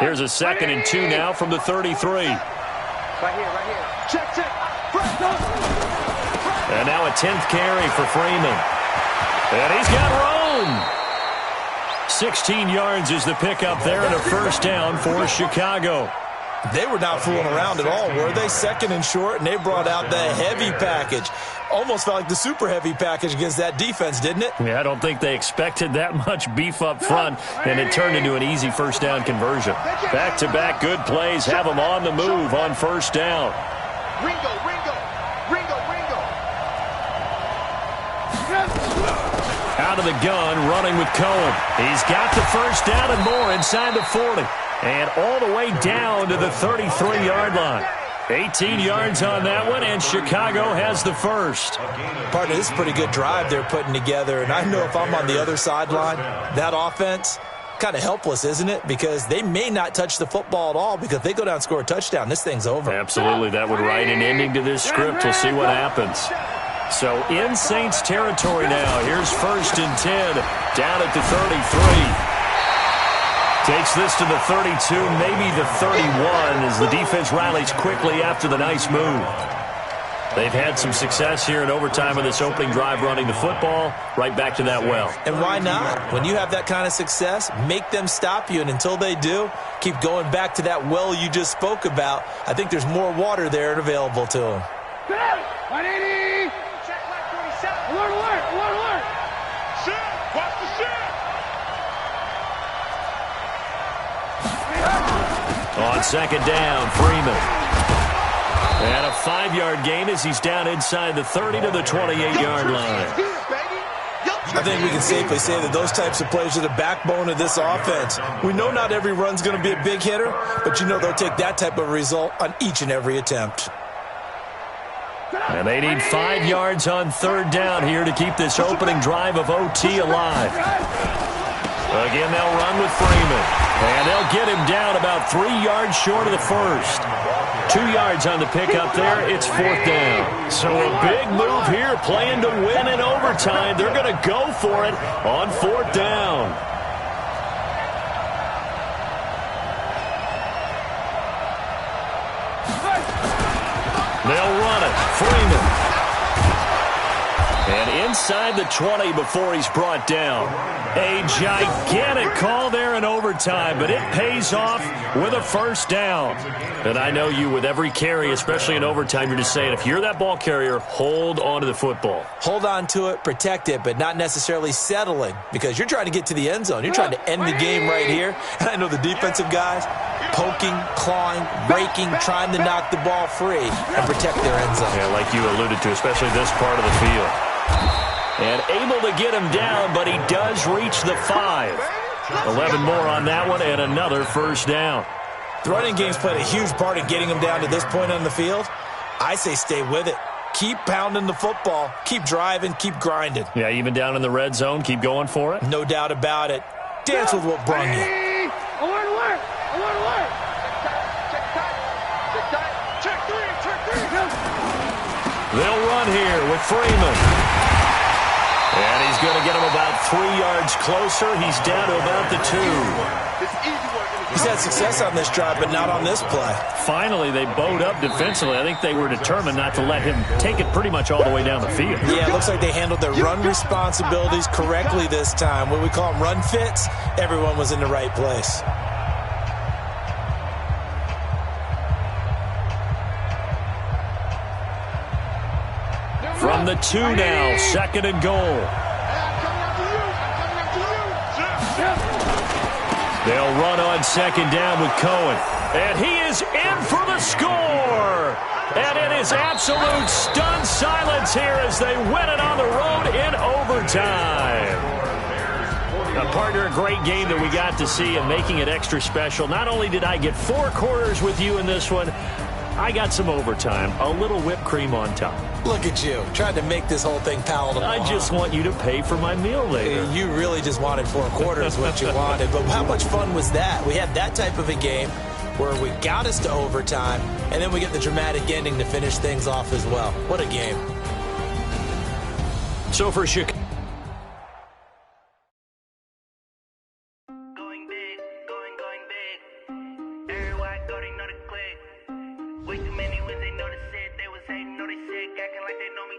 Here's a 2nd and 2 now from the 33. Right here. Check. And now a 10th carry for Freeman. And he's got room. 16 yards is the pickup there and a first down for Chicago. They were not fooling around at all, were they? 2nd and short, and they brought out the heavy package. Almost felt like the super heavy package against that defense, didn't it? Yeah, I don't think they expected that much beef up front, and it turned into an easy first down conversion. Back-to-back good plays have them on the move on first down. Ringo. Out of the gun, running with Cohen. He's got the first down and more inside the 40. And all the way down to the 33-yard line. 18 yards on that one, and Chicago has the first. Partner, this is a pretty good drive they're putting together, and I know if I'm on the other sideline, that offense, kind of helpless, isn't it? Because they may not touch the football at all, because if they go down and score a touchdown, this thing's over. Absolutely, that would write an ending to this script. We'll see what happens. So in Saints territory now. Here's 1st and 10 down at the 33. Takes this to the 32, maybe the 31, as the defense rallies quickly after the nice move. They've had some success here in overtime of this opening drive running the football. Right back to that well. And why not? When you have that kind of success, make them stop you. And until they do, keep going back to that well you just spoke about. I think there's more water there and available to them. 180. Alert. Shit. Watch the shit. On 2nd down, Freeman. And a 5-yard gain as he's down inside the 30 to the 28-yard line. I think we can safely say that those types of plays are the backbone of this offense. We know not every run's going to be a big hitter, but you know they'll take that type of result on each and every attempt. And they need 5 yards on 3rd down here to keep this opening drive of OT alive. Again, they'll run with Freeman. And they'll get him down about 3 yards short of the first. 2 yards on the pickup there. It's 4th down. So a big move here, playing to win in overtime. They're going to go for it on 4th down. They'll run it. Freeman. And inside the 20 before he's brought down. A gigantic call there in overtime, but it pays off with a first down. And I know you, with every carry, especially in overtime, you're just saying, if you're that ball carrier, hold on to the football. Hold on to it, protect it, but not necessarily settling, because you're trying to get to the end zone. You're trying to end the game right here. And I know the defensive guys, poking, clawing, raking, trying to knock the ball free and protect their end zone. Yeah, like you alluded to, especially this part of the field. And able to get him down, but he does reach the 5. 11 more on that one, and another first down. The running game's played a huge part in getting him down to this point on the field. I say stay with it. Keep pounding the football. Keep driving. Keep grinding. Yeah, even down in the red zone, keep going for it. No doubt about it. Dance with what brung you. Alert. Check three. They'll run here with Freeman. And he's going to get him about 3 yards closer. He's down to about the 2. He's had success on this drive, but not on this play. Finally, they bowed up defensively. I think they were determined not to let him take it pretty much all the way down the field. Yeah, it looks like they handled their run responsibilities correctly this time. What we call them run fits, everyone was in the right place. From the 2 now, 2nd and goal. They'll run on 2nd down with Cohen. And he is in for the score. And it is absolute stunned silence here as they win it on the road in overtime. A partner, a great game that we got to see and making it extra special. Not only did I get 4 quarters with you in this one, I got some overtime, a little whipped cream on top. Look at you, trying to make this whole thing palatable. I just want you to pay for my meal later. You really just wanted 4 quarters, what you wanted. But how much fun was that? We had that type of a game where we got us to overtime, and then we get the dramatic ending to finish things off as well. What a game. So for Chicago. Going big, going big. viewers, they know the shit. They was hating, know they shit. Acting like they know me.